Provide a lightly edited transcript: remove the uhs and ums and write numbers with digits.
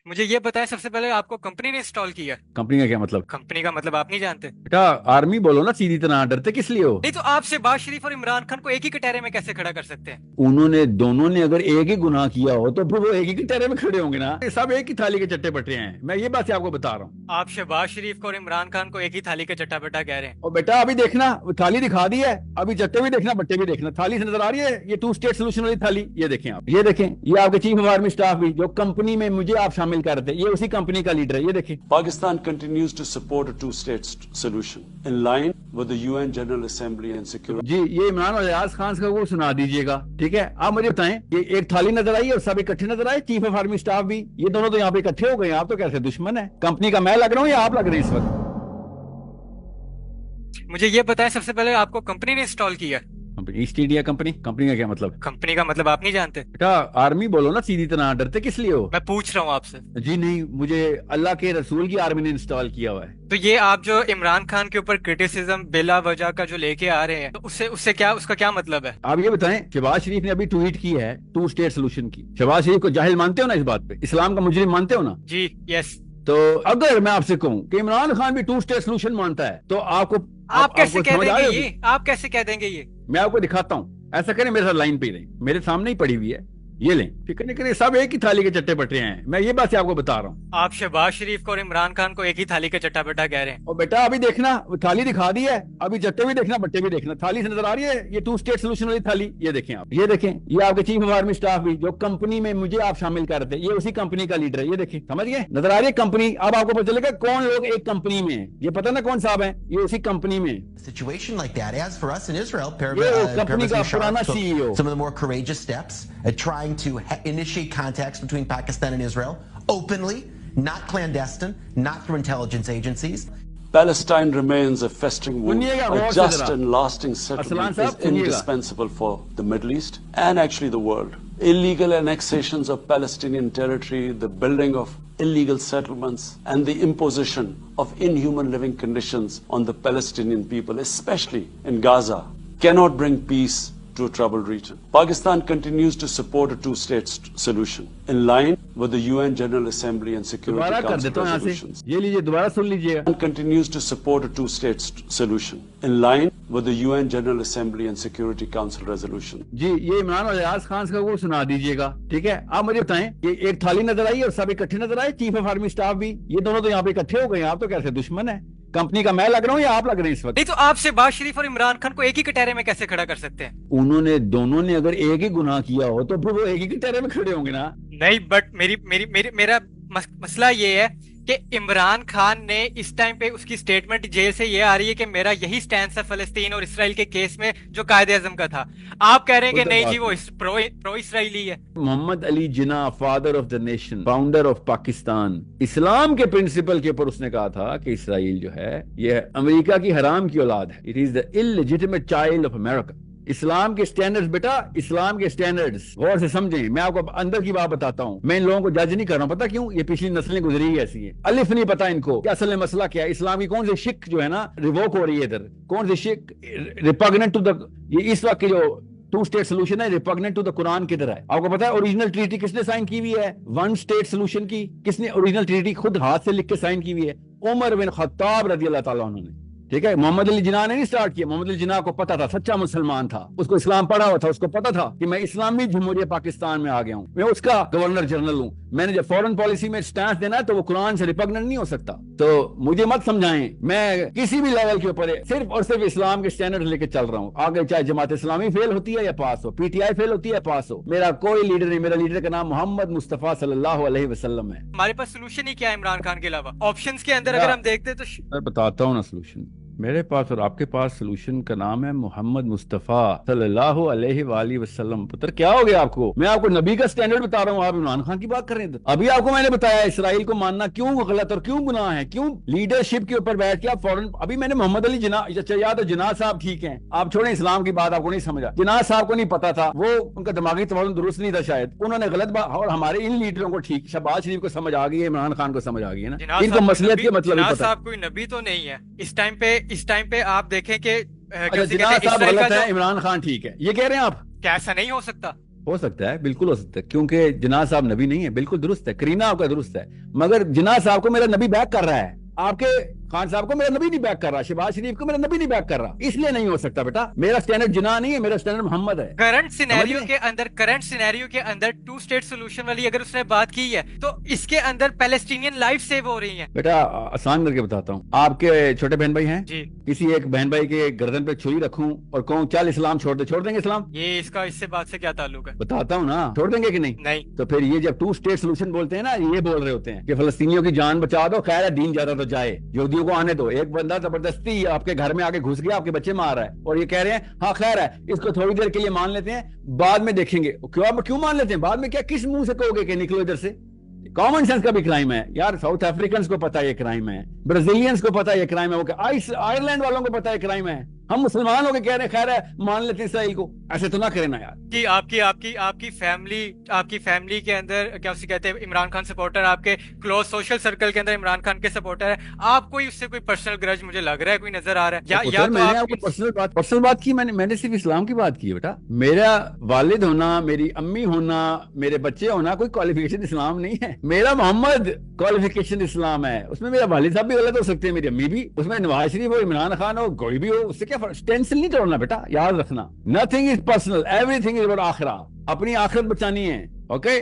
मुझे ये बताएं, सबसे पहले आपको कंपनी ने इंस्टॉल किया? कंपनी का क्या मतलब? कंपनी का मतलब आप नहीं जानते? बेटा आर्मी बोलो ना सीधी तरह, डरते किस लिए हो? नहीं तो आप शहबाज शरीफ और इमरान खान को एक ही कटहरे में कैसे खड़ा कर सकते हैं? उन्होंने दोनों ने अगर एक ही गुनाह किया हो तो फिर वो एक ही कटहरे में खड़े होंगे ना। ये सब एक ही थाली के चट्टे बट्टे हैं, मैं ये बात आपको बता रहा हूँ। आप शहबाज शरीफ को और इमरान खान को एक ही थाली के चट्टा कह रहे हैं। और बेटा अभी देखना, वो थाली दिखा दी है, अभी चट्टे भी देखना बट्टे भी देखना। थाली से नजर आ रही है ये टू स्टेट सोल्यूशन वाली थाली? ये देखें आप, ये देखें, ये आपके चीफ ऑफ आर्मी स्टाफ भी जो कंपनी में मुझे आप शामिल कर रहे थे, ये उसी कंपनी का लीडर है। ये देखें, Pakistan continues to support a two-state solution in line with the UN General Assembly and Security. जी ये इमरान और अयाज खान का वो सुना दीजिएगा, ठीक है? आप मुझे बताएं, ये एक थाली नजर आई और सब इकट्ठे नजर आए, चीफ ऑफ आर्मी स्टाफ भी, ये दोनों तो यहाँ पे इकट्ठे हो गए। आप तो कैसे दुश्मन है? कंपनी का मैं लग रहा हूँ या आप लग रहे हैं इस वक्त? मुझे ये बताएं, सबसे पहले आपको कंपनी ने इंस्टॉल किया? ईस्ट इंडिया कंपनी, कंपनी का क्या मतलब? कंपनी का मतलब आप नहीं जानते? बेटा आर्मी बोलो ना सीधी तरह, डरते किस लिए हो? मैं पूछ रहा हूँ आपसे। जी नहीं, मुझे अल्लाह के रसूल की आर्मी ने इंस्टॉल किया हुआ है। तो ये आप जो इमरान खान के ऊपर क्रिटिसिज्म बिला वजह का जो लेके आ रहे हैं, तो उससे उससे क्या, उसका क्या मतलब है? आप ये बताएं, शहबाज शरीफ ने अभी ट्वीट की है टू स्टेट सोल्यूशन की। शहबाज शरीफ को जाहिल मानते हो ना इस बात पे? इस्लाम का मुजरिम मानते हो ना? जी यस। तो अगर मैं आपसे कहूं कि इमरान खान भी टू स्टेट सोल्यूशन मानता है तो आप कैसे आपको कह समझ आ देंगे रही होगी? ये? आप कैसे कह देंगे ये? मैं आपको दिखाता हूं, ऐसा करें, मेरे साथ लाइन पे ही रही, मेरे सामने ही पड़ी हुई है, ये लें, फिक्र नहीं करें, सब एक ही थाली के चट्टे बट्टे हैं। मैं ये बात आपको बता रहा हूँ। आप शहबाज शरीफ को और इमरान खान को एक ही थाली के चट्टा कह रहे हैं। और बेटा अभी देखना, वो थाली दिखा दी है, अभी चट्टे भी देखना बट्टे भी देखना। थाली से नजर आ रही है ये टू स्टेट सोल्यूशन वाली थाली? ये देखें आप, ये देखें, ये आपके चीफ ऑफ आर्मी स्टाफ भी जो कंपनी में मुझे आप शामिल कर रहे थे, ये उसी कंपनी का लीडर है। ये देखें, समझ गए? नजर आ रही है कंपनी? अब आपको पता चलेगा कौन लोग एक कंपनी में हैं। ये पता ना कौन साहब है, ये उसी कंपनी में। Situation like that, as for us in Israel, ये कंपनी का Musharraf पुराना took CEO, some of the more courageous steps at trying to initiate contacts between Pakistan and Israel openly, not clandestine, not through intelligence agencies. Palestine remains a festering wound. सुनिएगा A गौर से just जरा। and lasting Aslan settlement साहब, is सुनिएगा। indispensable for the Middle East and actually the world. Illegal annexations of Palestinian territory, the building of illegal settlements, and the imposition of inhuman living conditions on the Palestinian people, especially in Gaza, cannot bring peace to a troubled region. Pakistan continues to support a two-state solution in line with the UN General Assembly and Security दोबारा कर Council देता हूँ यहाँ से, resolutions. ये लीजिए, दोबारा सुन लीजिएगा। And continues to support a two-state solution in line with the UN General Assembly and Security Council resolution. जी ये इमरान और अयाज खान का वो सुना दीजिएगा, ठीक है? आप मुझे बताएं, ये एक थाली नजर आई और सब इकट्ठे नजर आए, चीफ ऑफ आर्मी स्टाफ भी, ये दोनों तो यहाँ पे इकट्ठे हो गए। आप तो कैसे दुश्मन है? कंपनी का मैं लग रहा हूँ या आप लग रहे हैं इस वक्त? नहीं तो आप शहबाज शरीफ और इमरान खान को एक ही कटहरे में कैसे खड़ा कर सकते हैं? उन्होंने दोनों ने अगर एक ही गुनाह किया हो तो फिर वो एक ही कटहरे में खड़े होंगे ना। नहीं, बट मेरी मेरी मेरी मेरा मसला ये है कि इमरान खान ने इस टाइम पे उसकी स्टेटमेंट जेल से ये आ रही है कि मेरा यही स्टैंड है फलस्तीन और इसराइल के केस में जो कायदे आजम का था। आप कह रहे हैं कि नहीं जी वो प्रो इसराइली है। Mohammad Ali Jinnah, father of the nation, founder of Pakistan, इस्लाम के प्रिंसिपल के ऊपर उसने कहा था कि इसराइल जो है ये अमेरिका की हराम की औलाद है। It is the illegitimate child of America. इस्लाम के स्टैंडर्ड्स बेटा, इस्लाम के स्टैंडर्ड्स गौर से समझें। मैं आपको अंदर की बात बताता हूँ, मैं इन लोगों को जज नहीं कर रहा हूँ। पता क्यों? ये पिछली नस्लें गुजरी ऐसी है, अलिफ नहीं पता इनको कि असल में मसला क्या है। इस्लाम की कौन सी शिक जो है ना रिवोक हो रही है इधर, कौन सी शिक रिपग्नेंट टू द, ये इस वक्त की जो टू स्टेट सोल्यूशन है रिपग्नेंट टू द कुरान किधर है? आपको पता है ओरिजिनल ट्रीटी किसने साइन की हुई है? वन स्टेट सोल्यूशन की किसने ओरिजिनल ट्रीटी खुद हाथ से लिख के साइन की हुई है? उमर बिन खत्ताब रजी अल्लाह ताला अन्हु ने, ठीक है? मोहम्मद अली जिन्ना ने नहीं स्टार्ट किया। मोहम्मद अली जिन्ना को पता था, सच्चा मुसलमान था, उसको इस्लाम पढ़ा हुआ था, उसको पता था कि मैं इस्लामी जमहूरियत पाकिस्तान में आ गया हूँ, मैं उसका गवर्नर जनरल हूँ। मैंने जब फॉरेन पॉलिसी में स्टैंड देना है तो वो कुरान से रिपग्नेंट नहीं हो सकता। तो मुझे मत समझाएं, मैं किसी भी लेवल के ऊपर सिर्फ और सिर्फ इस्लाम के स्टैंडर्ड लेके चल रहा हूँ। आगे चाहे जमात इस्लामी फेल होती है या पास हो, पीटीआई फेल होती है या पास हो, मेरा कोई लीडर नहीं। मेरा लीडर का नाम मोहम्मद मुस्तफा सल्लल्लाहु अलैहि वसल्लम है। हमारे पास सोल्यूशन ही क्या है इमरान खान के अलावा? ऑप्शंस के अंदर अगर हम देखते तो मैं बताता हूँ ना सोल्यूशन। मेरे पास और आपके पास सोल्यूशन का नाम है मोहम्मद मुस्तफा सल्लल्लाहु अलैहि वसल्लम। पुत्र क्या हो गया आपको? मैं आपको नबी का स्टैंडर्ड बता रहा हूँ, आप इमरान खान की बात कर रहे हैं। अभी आपको मैंने बताया इसराइल को मानना क्यों गलत और क्यों गुनाह है, क्यों लीडरशिप के ऊपर बैठ के आप फॉरेन। अभी मैंने मोहम्मद अली जिना, या तो जिना साहब ठीक है, आप छोड़े इस्लाम की बात, आपको नहीं समझा। जिना साहब को नहीं पता था, वो उनका दिमागी तवज्जुह दुरुस्त नहीं था शायद, उन्होंने गलत बात। और हमारे इन लीडरों को ठीक, शहबाज शरीफ को समझ आ गई है, इमरान खान को समझ आ गई है ना, इनको मसलियत के मतलब जिना साहब कोई नबी तो नहीं है इस टाइम पे आप देखें कि जिना साहब गलत है, इमरान खान ठीक है, ये कह रहे हैं आप? क्या ऐसा नहीं हो सकता? ہو سکتا ہے, بالکل ہو سکتا ہے, کیونکہ جناح صاحب نبی نہیں ہے, بالکل درست ہے, کرینا آپ کا درست ہے, مگر جناح صاحب کو میرا نبی بیک کر رہا ہے, آپ کے خان صاحب کو میرا نبی نہیں بیک کر رہا, شہباز شریف کو میرا نبی نہیں بیک کر رہا, اس لیے نہیں ہو سکتا بیٹا. میرا سٹینڈرڈ جناح نہیں ہے, میرا سٹینڈرڈ محمد ہے. کرنٹ سینیریو کے اندر 2 اسٹیٹ سولوشن والی اگر اس نے بات کی ہے تو اس کے اندر پیلسٹینین لائف سیو ہو رہی ہیں. بیٹا آسان کر کے بتاتا ہوں, آپ کے چھوٹے بہن بھائی ہیں جی, کسی ایک بہن بھائی کے گردن پہ چھری رکھوں اور کہوں چل اسلام چھوڑ دیں گے اسلام؟ یہ اس سے بات سے کیا تعلق ہے؟ بتاتا ہوں نا, چھوڑ دیں گے کہ نہیں؟ نہیں. تو پھر یہ جب 2 اسٹیٹ سولوشن بولتے ہیں نا, یہ بول رہے ہوتے ہیں کہ فلسطینیوں کی جان بچا دو, خیر ہے دین جاتا تو جائے, یہودیوں کو آنے دو. ایک بندہ زبردستی آپ کے گھر میں آ کے گھس گیا, آپ کے بچے مار رہا ہے, اور یہ کہہ رہے ہیں ہاں خیر ہے اس کو تھوڑی دیر کے لیے مان لیتے ہیں, بعد میں دیکھیں گے. کیوں مان لیتے ہیں بعد میں؟ کیا کس منہ سے کہو گے کہ نکلو ادھر سے؟ کامن سینس کا بھی کرائم ہے یار. ساؤتھ افریقنس کو پتا یہ کرائم ہے, برازیلینس کو پتا یہ کرائم ہے, وہ آئرلینڈ والوں کو پتا یہ کرائم ہے. ہم مسلمان ہو کے کہہ رہے ہیں خیر ہے مان لیتے ہیں اسرائیل کو. ایسے تو نہ کریں نا یار. کہ آپ کی فیملی کے اندر کیا اسے کہتے ہیں عمران خان سپورٹر, آپ کے کلوز سوشل سرکل کے اندر عمران خان کے سپورٹر ہے, آپ کوئی اس سے کوئی پرسنل گرج مجھے لگ رہا ہے کوئی نظر آ رہا ہے یا میں نے آپ کو پرسنل بات کی, میں نے صرف اسلام کی بات کی ہے بیٹا. میرا والد ہونا, میری امی ہونا, میرے بچے ہونا کوئی کوالیفیکیشن اسلام نہیں ہے. میرا محمد کوالیفیکیشن اسلام ہے. اس میں میرا والد صاحب بھی غلط ہو سکتے ہیں, میری امی بھی, اس میں نواز شریف ہو, عمران خان ہو, کوئی بھی ہو, اس سے کیا ٹینشن نہیں توڑنا بیٹا, یاد رکھنا. Nothing is personal, everything is about آخرہ. اپنی آخرت بچانی ہے. اوکے